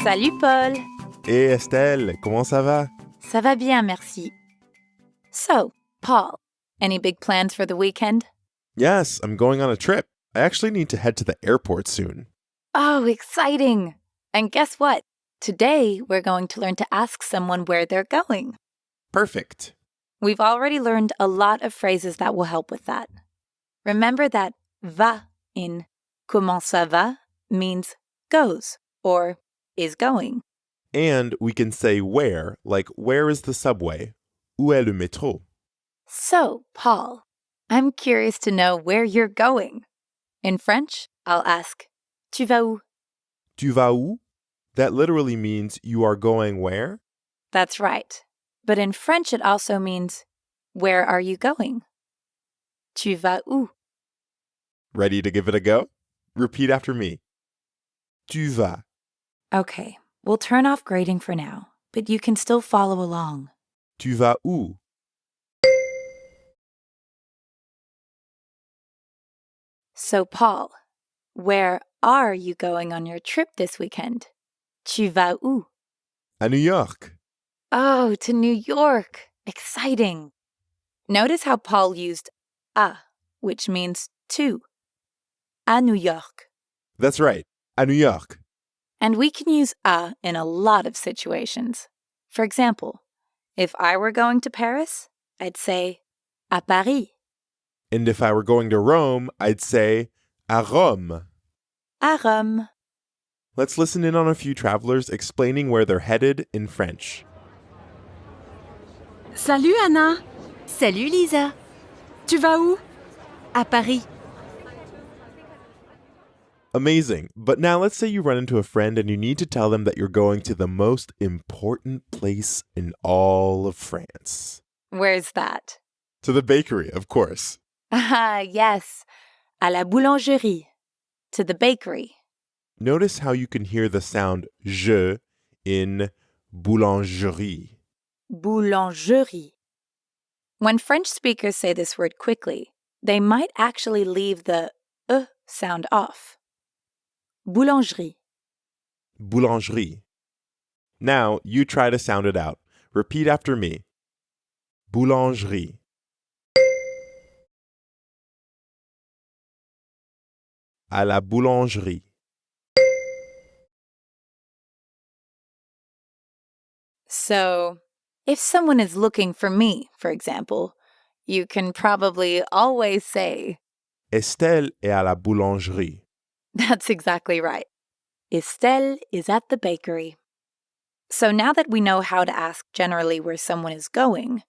Salut Paul! Hey Estelle, comment ça va? Ça va bien, merci. So, Paul, any big plans for the weekend? Yes, I'm going on a trip. I actually need to head to the airport soon. Oh, exciting! And guess what? Today, we're going to learn to ask someone where they're going. Perfect. We've already learned a lot of phrases that will help with that. Remember that va in comment ça va means goes or is going. And we can say where, like where is the subway? Où est le métro? So, Paul, I'm curious to know where you're going. In French, I'll ask, tu vas où? Tu vas où? That literally means you are going where? That's right. But in French, it also means, where are you going? Tu vas où? Ready to give it a go? Repeat after me. Tu vas. Okay, we'll turn off grading for now, but you can still follow along. Tu vas où? So, Paul, where are you going on your trip this weekend? Tu vas où? À New York. Oh, to New York. Exciting. Notice how Paul used à, which means to. À New York. That's right. À New York. And we can use à in a lot of situations. For example, if I were going to Paris, I'd say à Paris. And if I were going to Rome, I'd say à Rome. À Rome. Let's listen in on a few travelers explaining where they're headed in French. Salut Anna, Salut Lisa, tu vas où? à Paris. Amazing. But now let's say you run into a friend and you need to tell them that you're going to the most important place in all of France. Where's that? To the bakery, of course. Ah, yes. À la boulangerie. To the bakery. Notice how you can hear the sound je in boulangerie. Boulangerie. When French speakers say this word quickly, they might actually leave the sound off. Boulangerie. Boulangerie. Now you try to sound it out. Repeat after me. Boulangerie. À la boulangerie. So, if someone is looking for me, for example, you can probably always say, Estelle est à la boulangerie. that's exactly right. Estelle is at the bakery. So now that we know how to ask generally where someone is going,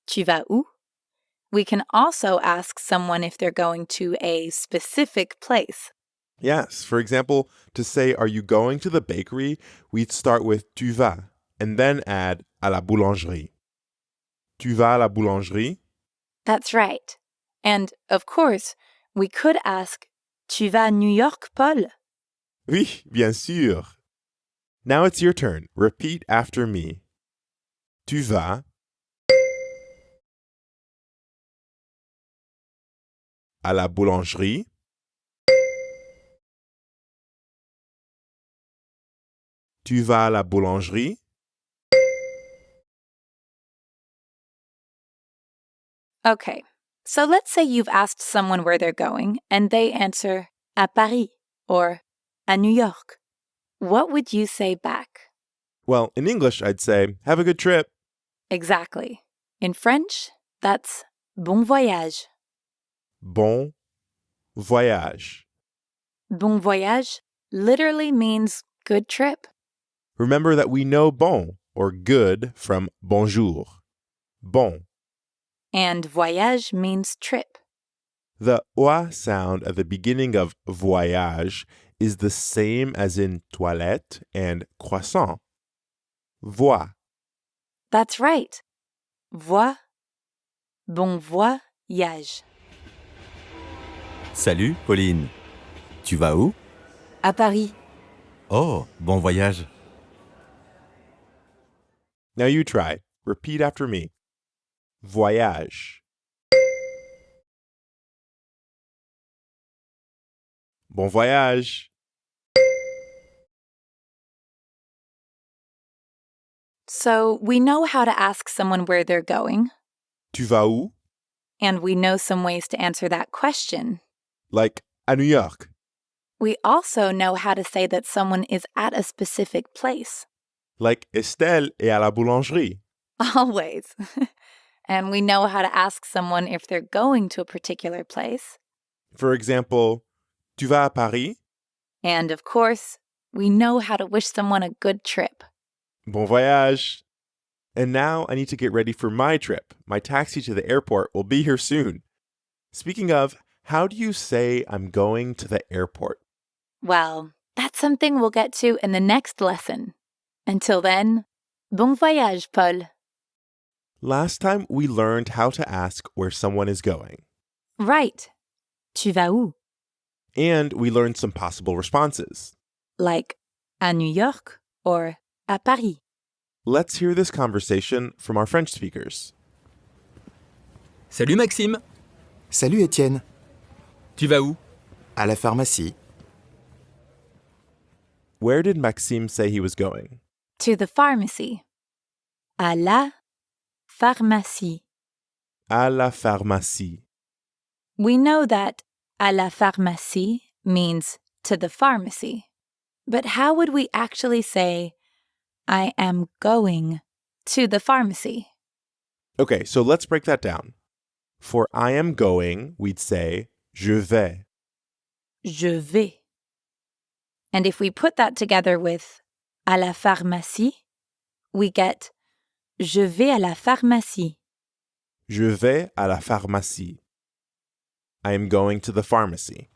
tu vas où? We can also ask someone if they're going to a specific place. Yes, for example, to say, are you going to the bakery? We'd start with tu vas and then add à la boulangerie. Tu vas à la boulangerie? That's right. And, of course, we could ask, tu vas à New York, Paul? Oui, bien sûr. Now it's your turn. Repeat after me. Tu vas à la boulangerie? Tu vas à la boulangerie? Okay, so let's say you've asked someone where they're going and they answer à Paris or à New York. What would you say back? Well, in English, I'd say, have a good trip. Exactly. In French, that's bon voyage. Bon voyage. Bon voyage literally means good trip. Remember that we know bon, or good, from bonjour. Bon. And voyage means trip. The oa sound at the beginning of voyage is the same as in toilette and croissant. Voi. That's right. Voi, bon voyage. Salut, Pauline. Tu vas où? À Paris. Oh, bon voyage. Now you try. Repeat after me. Voyage. Bon voyage. So we know how to ask someone where they're going, Tu vas où? and we know some ways to answer that question. Like à New York. We also know how to say that someone is at a specific place. Like Estelle est à la boulangerie. Always. And we know how to ask someone if they're going to a particular place. For example, tu vas à Paris? And of course, we know how to wish someone a good trip. Bon voyage. And now I need to get ready for my trip. My taxi to the airport will be here soon. Speaking of, how do you say I'm going to the airport? Well, that's something we'll get to in the next lesson. Until then, bon voyage, Paul. Last time we learned how to ask where someone is going. Right. Tu vas où? And we learned some possible responses. Like à New York or à Paris. Let's hear this conversation from our French speakers. Salut Maxime, Salut Étienne, tu vas où? à la pharmacie. Where did Maxime say he was going? To the pharmacy. À la pharmacie. À la pharmacie. We know that à la pharmacie means to the pharmacy. But how would we actually say, I am going to the pharmacy? Okay, so let's break that down. For I am going, we'd say je vais. Je vais. And if we put that together with à la pharmacie, we get je vais à la pharmacie. Je vais à la pharmacie. I am going to the pharmacy.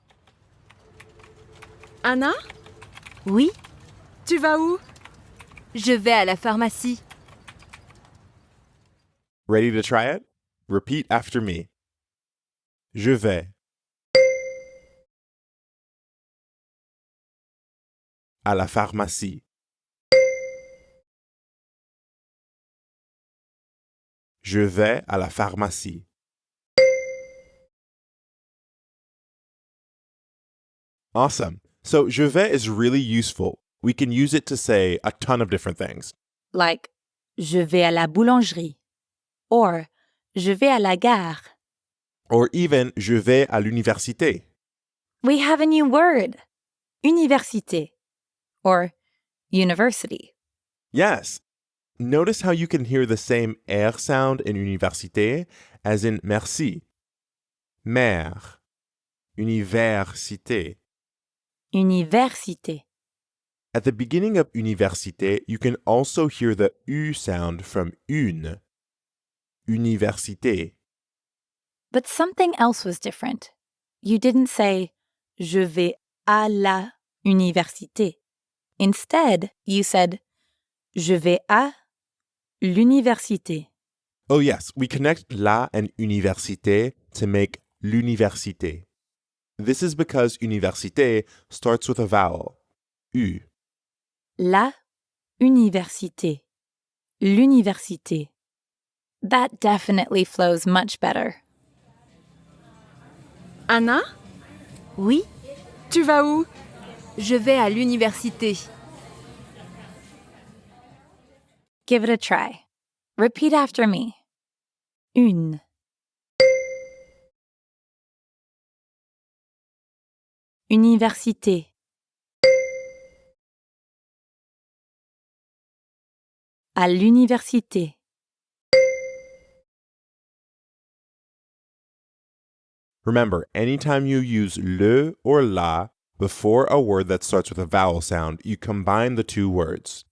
Anna, Oui, tu vas où? je vais à la pharmacie. Ready to try it? Repeat after me. Je vais. À la pharmacie. Je vais à la pharmacie. Awesome. So je vais is really useful. We can use it to say a ton of different things. Like je vais à la boulangerie. Or je vais à la gare. Or even je vais à l'université. We have a new word. Université. Or university. Yes. Notice how you can hear the same R sound in université as in merci. Mère. Université. Université. At the beginning of université, you can also hear the U sound from une. Université. But something else was different. You didn't say je vais à la université. Instead, you said je vais à l'université. Oh yes, we connect la and université to make l'université. This is because université starts with a vowel, U. La université. L'université. That definitely flows much better. Anna, Oui, tu vas où? je vais à l'université. Give it a try. Repeat after me. Une. Université. À l'université. Remember, anytime you use le or la before a word that starts with a vowel sound, you combine the two words.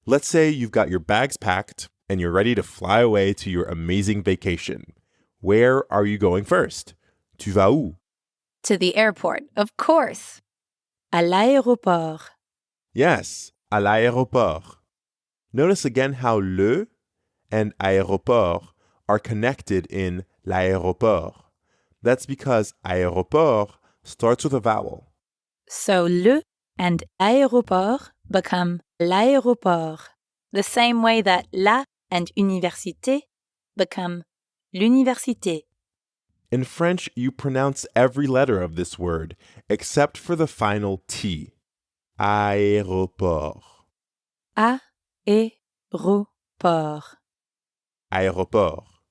Let's say you've got your bags packed and you're ready to fly away to your amazing vacation. Where are you going first? Tu vas où? To the airport, of course. À l'aéroport. Yes, à l'aéroport. Notice again how le and aéroport are connected in l'aéroport. That's because aéroport starts with a vowel. So le and aéroport become l'aéroport, the same way that la and université become l'université. In French, you pronounce every letter of this word except for the final T. Aéroport. Aéroport. Port. Aéroport.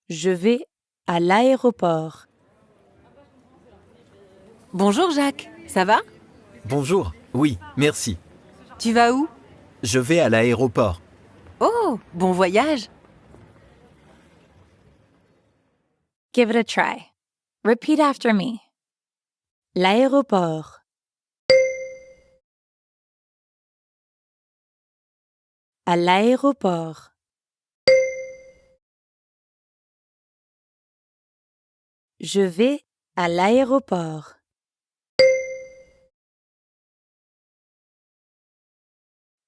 Je vais à l'aéroport. Bonjour Jacques, ça va? Bonjour. Oui, merci. Tu vas où? Je vais à l'aéroport. Oh, bon voyage! Give it a try. Repeat after me. L'aéroport. À l'aéroport. Je vais à l'aéroport.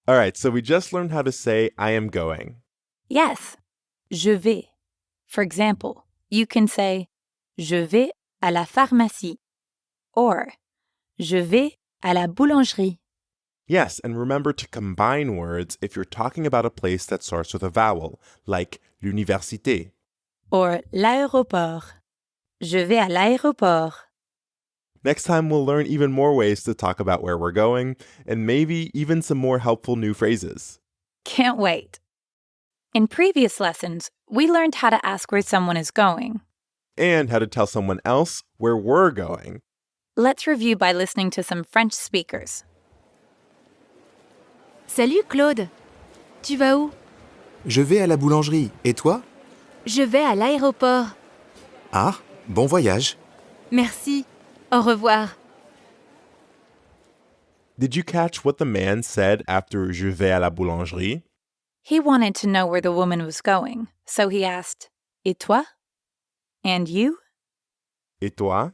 All right, so we just learned how to say I am going. Yes, je vais. For example, you can say je vais à la pharmacie or je vais à la boulangerie. Yes, and remember to combine words if you're talking about a place that starts with a vowel, like l'université. Or l'aéroport. Je vais à l'aéroport. Next time, we'll learn even more ways to talk about where we're going, and maybe even some more helpful new phrases. Can't wait. In previous lessons, we learned how to ask where someone is going. And how to tell someone else where we're going. Let's review by listening to some French speakers. Salut Claude. Tu vas où? Je vais à la boulangerie. Et toi? Je vais à l'aéroport. Ah, bon voyage. Merci. Au revoir. Did you catch what the man said after je vais à la boulangerie? He wanted to know where the woman was going, so he asked, Et toi? And you? Et toi?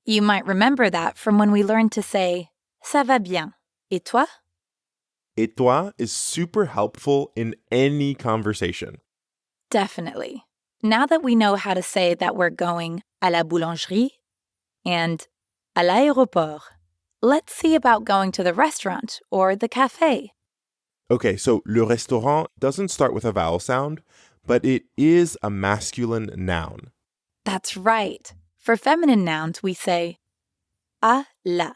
You might remember that from when we learned to say, Ça va bien. Et toi? Et toi is super helpful in any conversation. Definitely. Now that we know how to say that we're going à la boulangerie and à l'aéroport, let's see about going to the restaurant or the cafe. Okay, so le restaurant doesn't start with a vowel sound, but it is a masculine noun. That's right. For feminine nouns, we say à la.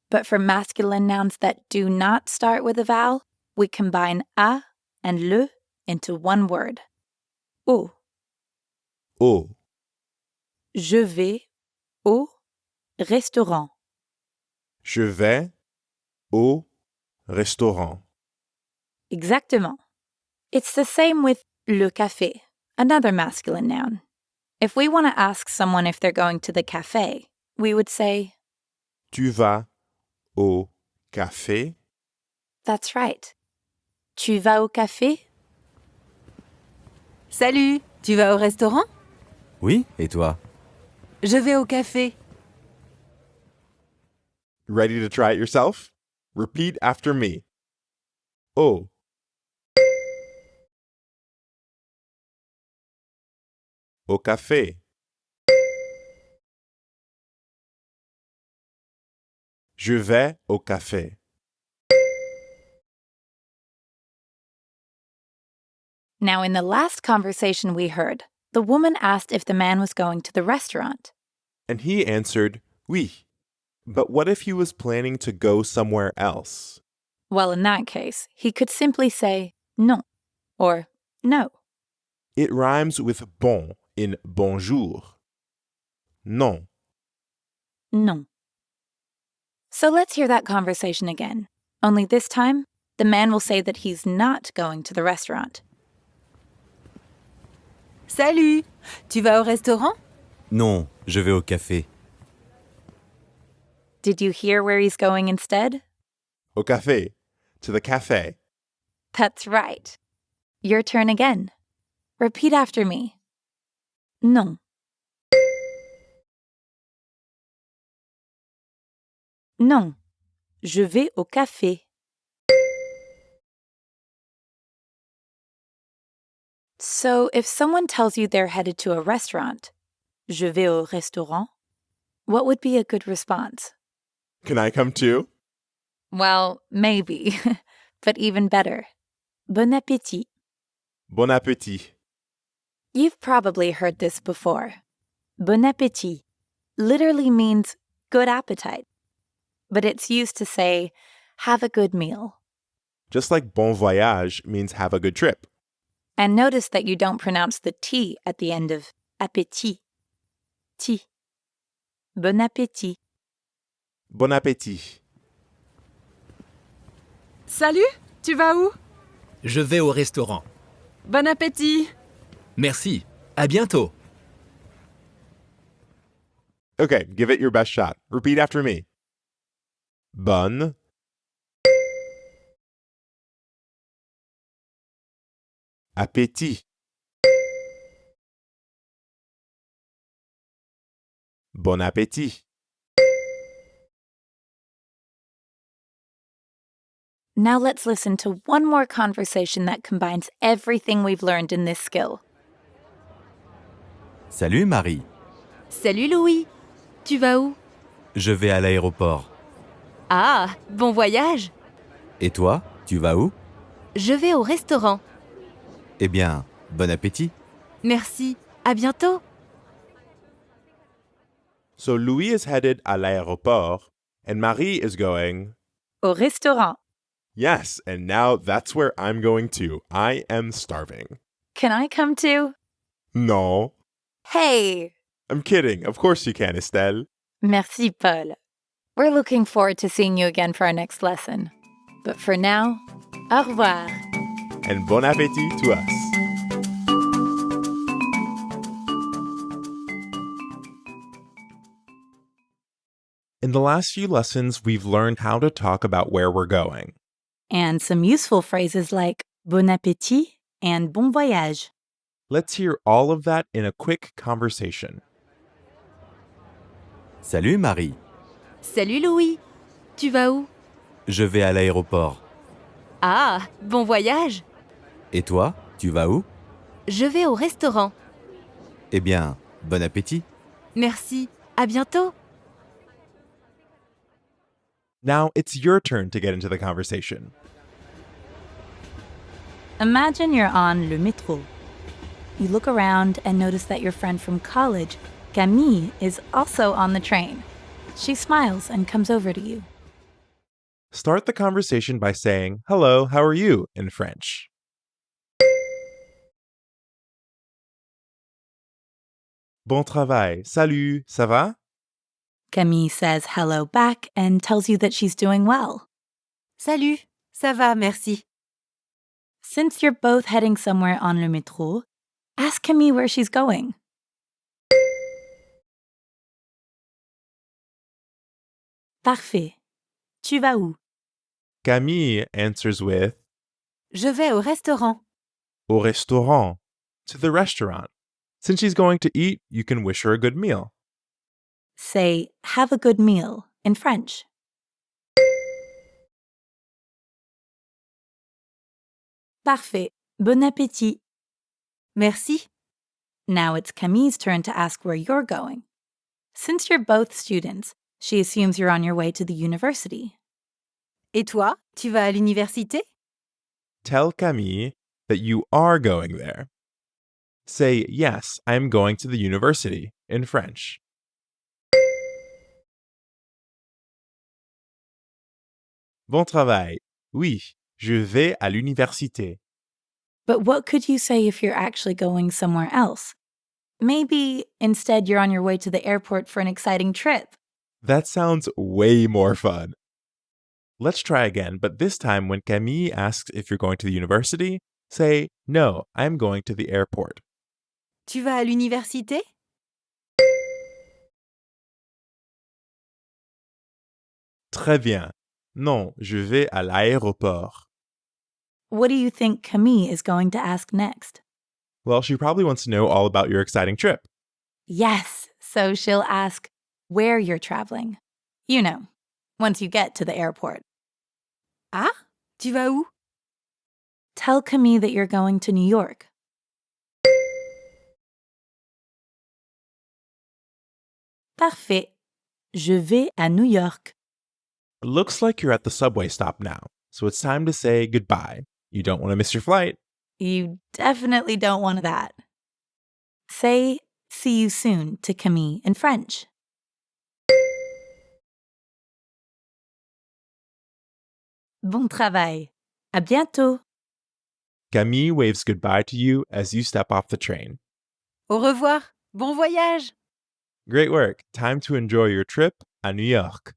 But for masculine nouns that do not start with a vowel, we combine à and le into one word. Au. Au. Je vais au restaurant. Je vais au restaurant. Exactement. It's the same with le café, another masculine noun. If we want to ask someone if they're going to the cafe, we would say, Tu vas au café? That's right. Tu vas au café? Salut, tu vas au restaurant? Oui, et toi? Je vais au café. Ready to try it yourself? Repeat after me. Au. Au café. Je vais au café. Now, in the last conversation we heard, the woman asked if the man was going to the restaurant. And he answered, oui. But what if he was planning to go somewhere else? Well, in that case, he could simply say non or no. It rhymes with bon in bonjour. Non. Non. So let's hear that conversation again. Only this time, the man will say that he's not going to the restaurant. Salut, tu vas au restaurant? Non, je vais au café. Did you hear where he's going instead? Au café. To the cafe. That's right. Your turn again. Repeat after me. Non. Non. Je vais au café. So, if someone tells you they're headed to a restaurant, je vais au restaurant, what would be a good response? Can I come too? Well, maybe, but even better. Bon appétit. Bon appétit. You've probably heard this before. Bon appétit literally means good appetite, but it's used to say, have a good meal. just like bon voyage means have a good trip. And notice that you don't pronounce the T at the end of appétit. Ti. Bon appétit. Bon appétit. Salut, tu vas où? Je vais au restaurant. Bon appétit. Merci. À bientôt. Okay, give it your best shot. Repeat after me. Bon appétit. Bon appétit. Now let's listen to one more conversation that combines everything we've learned in this skill. Salut Marie. Salut Louis. Tu vas où? Je vais à l'aéroport. Ah, bon voyage. Et toi, tu vas où? Je vais au restaurant. Eh bien, bon appétit. Merci. À bientôt. So Louis is headed à l'aéroport and Marie is going. Au restaurant. Yes, and now that's where I'm going too. I am starving. Can I come too? No. Hey! I'm kidding. Of course you can, Estelle. Merci, Paul. We're looking forward to seeing you again for our next lesson. But for now, au revoir. And bon appétit to us. In the last few lessons, we've learned how to talk about where we're going. And some useful phrases like bon appétit and bon voyage. Let's hear all of that in a quick conversation. Salut Marie. Salut Louis. Tu vas où? Je vais à l'aéroport. Ah, bon voyage. Et toi, tu vas où? Je vais au restaurant. Eh bien, bon appétit. Merci. À bientôt. Now it's your turn to get into the conversation. Imagine you're on le métro. You look around and notice that your friend from college, Camille, is also on the train. She smiles and comes over to you. Start the conversation by saying, "Hello, how are you?" in French. Bon travail. Salut, ça va? Camille says hello back and tells you that she's doing well. Salut, ça va, merci. Since you're both heading somewhere on le métro, ask Camille where she's going. Parfait. Tu vas où? Camille answers with Je vais au restaurant. au restaurant, to the restaurant. Since she's going to eat, you can wish her a good meal. Say, have a good meal in French. Parfait. Bon appétit. Merci. Now it's Camille's turn to ask where you're going. Since you're both students, she assumes you're on your way to the university. Et toi, tu vas à l'université? Tell Camille that you are going there. Say, yes, I am going to the university in French. Bon travail. Oui, je vais à l'université. But what could you say if you're actually going somewhere else? Maybe instead you're on your way to the airport for an exciting trip. That sounds way more fun. Let's try again, but this time when Camille asks if you're going to the university, say, no, I'm going to the airport. Tu vas à l'université? Très bien. Non, je vais à l'aéroport. What do you think Camille is going to ask next? Well, she probably wants to know all about your exciting trip. Yes, so she'll ask where you're traveling. You know, once you get to the airport. Ah, tu vas où? Tell Camille that you're going to New York. Parfait. Je vais à New York. Looks like you're at the subway stop now, so it's time to say goodbye. You don't want to miss your flight. You definitely don't want that. Say, see you soon to Camille in French. Bon travail. À bientôt. Camille waves goodbye to you as you step off the train. Au revoir. Bon voyage. Great work. Time to enjoy your trip à New York.